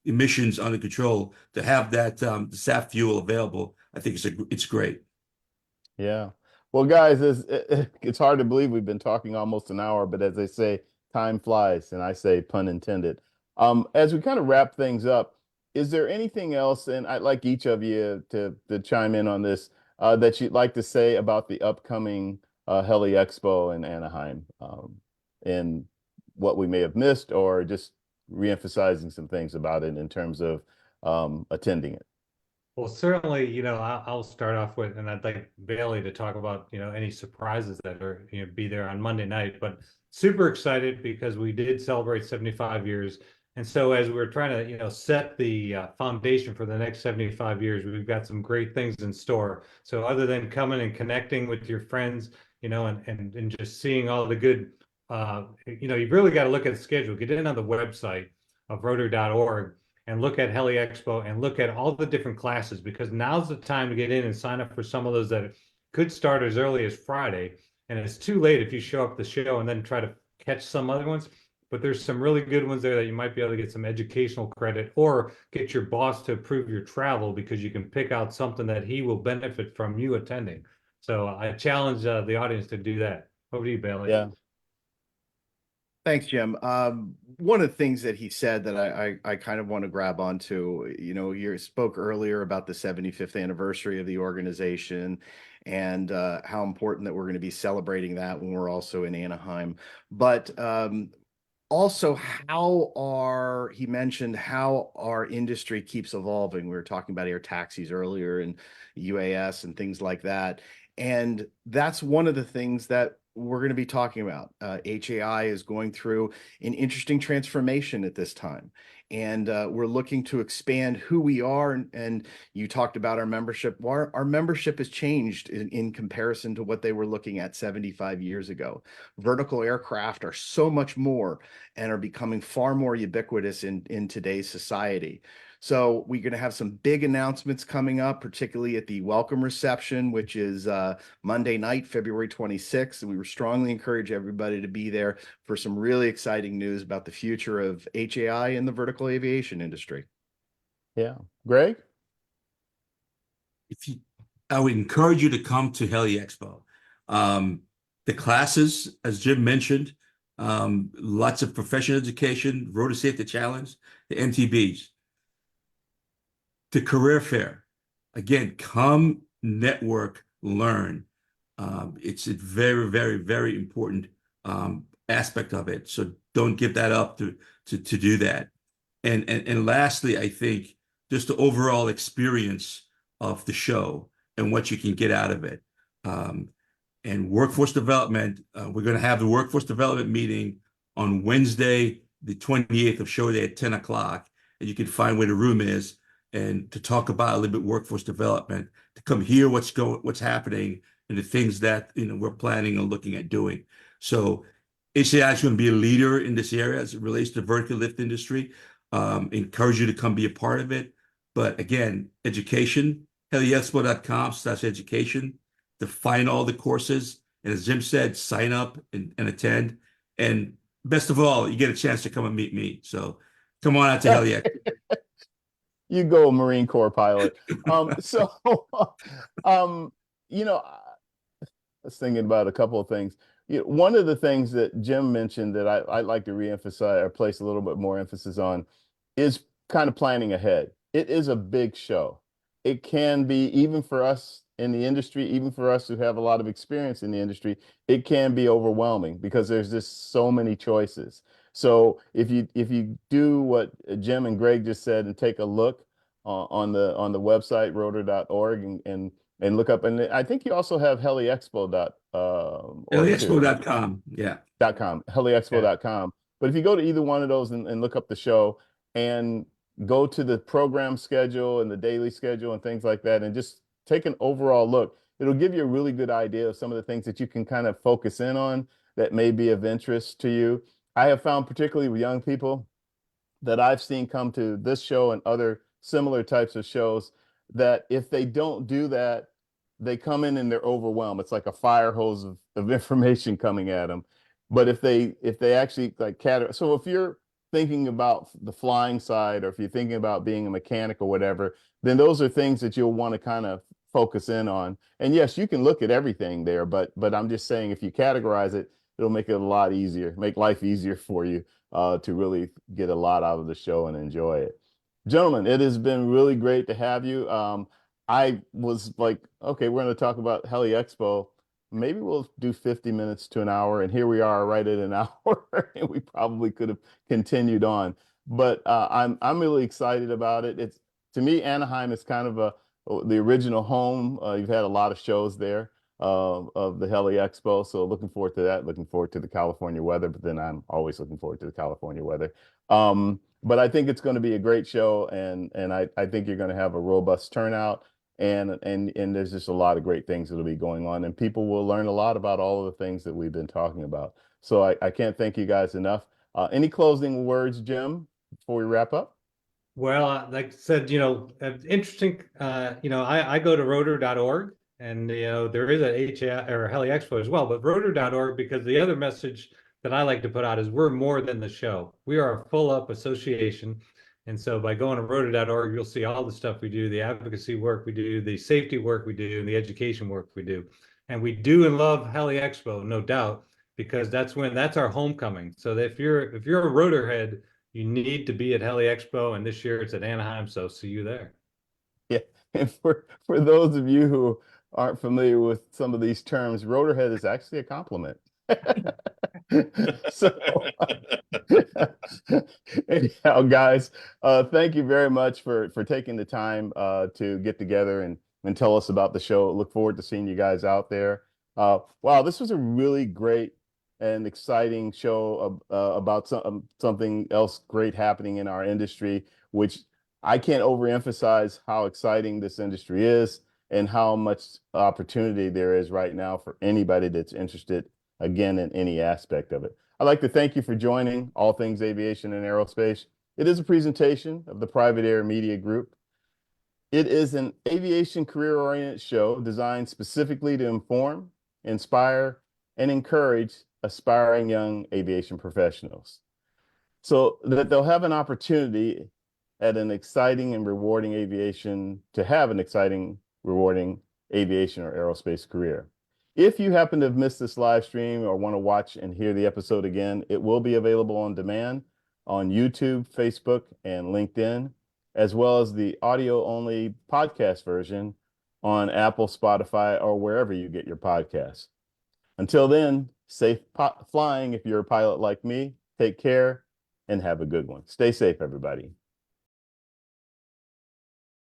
emissions under control, to have that the SAF fuel available, I think it's great. Yeah. Well, guys, it's hard to believe we've been talking almost an hour, but as they say, time flies, and I say pun intended. As we kind of wrap things up, is there anything else, and I'd like each of you to chime in on this, that you'd like to say about the upcoming Heli-Expo in Anaheim, and what we may have missed, or just reemphasizing some things about it in terms of attending it? Well, certainly, I'll start off with, and I'd like Bailey to talk about, any surprises that are, be there on Monday night. But super excited because we did celebrate 75 years. And so as we're trying to, set the foundation for the next 75 years, we've got some great things in store. So other than coming and connecting with your friends, and just seeing all the good, you've really got to look at the schedule. Get in on the website of rotary.org and look at Heli-Expo and look at all the different classes, because now's the time to get in and sign up for some of those that could start as early as Friday. And it's too late if you show up the show and then try to catch some other ones. But there's some really good ones there that you might be able to get some educational credit, or get your boss to approve your travel, because you can pick out something that he will benefit from you attending. So I challenge the audience to do that. Over to you, Bailey. Yeah. Thanks, Jim. One of the things that he said that I kind of want to grab onto, you spoke earlier about the 75th anniversary of the organization, and how important that we're going to be celebrating that when we're also in Anaheim. But also he mentioned how our industry keeps evolving. We were talking about air taxis earlier, and UAS and things like that. And that's one of the things that we're going to be talking about. HAI is going through an interesting transformation at this time, and we're looking to expand who we are. And you talked about our membership. Our membership has changed in comparison to what they were looking at 75 years ago. Vertical aircraft are so much more and are becoming far more ubiquitous in today's society. So we're going to have some big announcements coming up, particularly at the welcome reception, which is Monday night, February 26th. And we strongly encourage everybody to be there for some really exciting news about the future of HAI and the vertical aviation industry. Yeah. Greg? I would encourage you to come to Heli-Expo. The classes, as Jim mentioned, lots of professional education, rotor safety challenge, the MTBs. The career fair, again, come, network, learn. It's a very, very, very important aspect of it. So don't give that up to do that. And lastly, I think just the overall experience of the show and what you can get out of it. And workforce development, we're going to have the workforce development meeting on Wednesday, the 28th of show day at 10 o'clock. And you can find where the room is and to talk about a little bit workforce development, to come hear what's happening and the things that we're planning and looking at doing. So HAI is going to be a leader in this area as it relates to the vertical lift industry. Encourage you to come be a part of it. But again, education, heliexpo.com/education to find all the courses. And as Jim said, sign up and attend. And best of all, you get a chance to come and meet me. So come on out to Heli-Expo. You go, Marine Corps pilot. You know, I was thinking about a couple of things. One of the things that Jim mentioned that I'd like to reemphasize or place a little bit more emphasis on is kind of planning ahead. It is a big show. It can be, even for us in the industry, even for us who have a lot of experience in the industry, it can be overwhelming because there's just so many choices. So if you do what Jim and Greg just said and take a look on the website rotor.org and look up, and I think you also have Heli-Expo. Heliexpo.com. Yeah. .com, Heli-Expo.com. But if you go to either one of those and look up the show and go to the program schedule and the daily schedule and things like that, and just take an overall look, it'll give you a really good idea of some of the things that you can kind of focus in on that may be of interest to you. I have found, particularly with young people that I've seen come to this show and other similar types of shows, that if they don't do that, they come in and they're overwhelmed. It's like a fire hose of information coming at them. But if they actually so if you're thinking about the flying side, or if you're thinking about being a mechanic or whatever, then those are things that you'll want to kind of focus in on. And yes, you can look at everything there, but I'm just saying, if you categorize it, it'll make it a lot easier, make life easier for you to really get a lot out of the show and enjoy it. Gentlemen, it has been really great to have you. I was like, okay, we're going to talk about Heli-Expo. Maybe we'll do 50 minutes to an hour, and here we are right at an hour, and we probably could have continued on. But I'm really excited about it. It's, to me, Anaheim is kind of the original home. You've had a lot of shows there of the Heli-Expo, so looking forward to that. Looking forward to the California weather, but then I'm always looking forward to the California weather. But I think it's going to be a great show, and I think you're going to have a robust turnout. And there's just a lot of great things that'll be going on, and people will learn a lot about all of the things that we've been talking about. So I can't thank you guys enough. Any closing words, Jim, before we wrap up? Well, like I said, interesting. I go to rotor.org, and there is a HA or Heli-Expo as well, but rotor.org, because the other message that I like to put out is we're more than the show. We are a full-up association. And so by going to rotor.org, you'll see all the stuff we do, the advocacy work we do, the safety work we do, and the education work we do. And we do and love Heli-Expo, no doubt, because that's our homecoming. So if you're a rotor head, you need to be at Heli-Expo, and this year it's at Anaheim, so see you there. Yeah, and for those of you who aren't familiar with some of these terms, rotorhead is actually a compliment. So anyhow, guys, thank you very much for taking the time to get together and tell us about the show. Look forward to seeing you guys out there. Wow, this was a really great and exciting show about something else great happening in our industry, which I can't overemphasize how exciting this industry is and how much opportunity there is right now for anybody that's interested, again, in any aspect of it. I'd like to thank you for joining All Things Aviation and Aerospace. It is a presentation of the Private Air Media Group. It is an aviation career-oriented show designed specifically to inform, inspire, and encourage aspiring young aviation professionals so that they'll have an opportunity at an exciting and rewarding aviation, to have an exciting, rewarding aviation or aerospace career. If you happen to have missed this live stream or want to watch and hear the episode again, it will be available on demand on YouTube, Facebook, and LinkedIn, as well as the audio-only podcast version on Apple, Spotify, or wherever you get your podcasts. Until then, safe flying if you're a pilot like me. Take care and have a good one. Stay safe, everybody.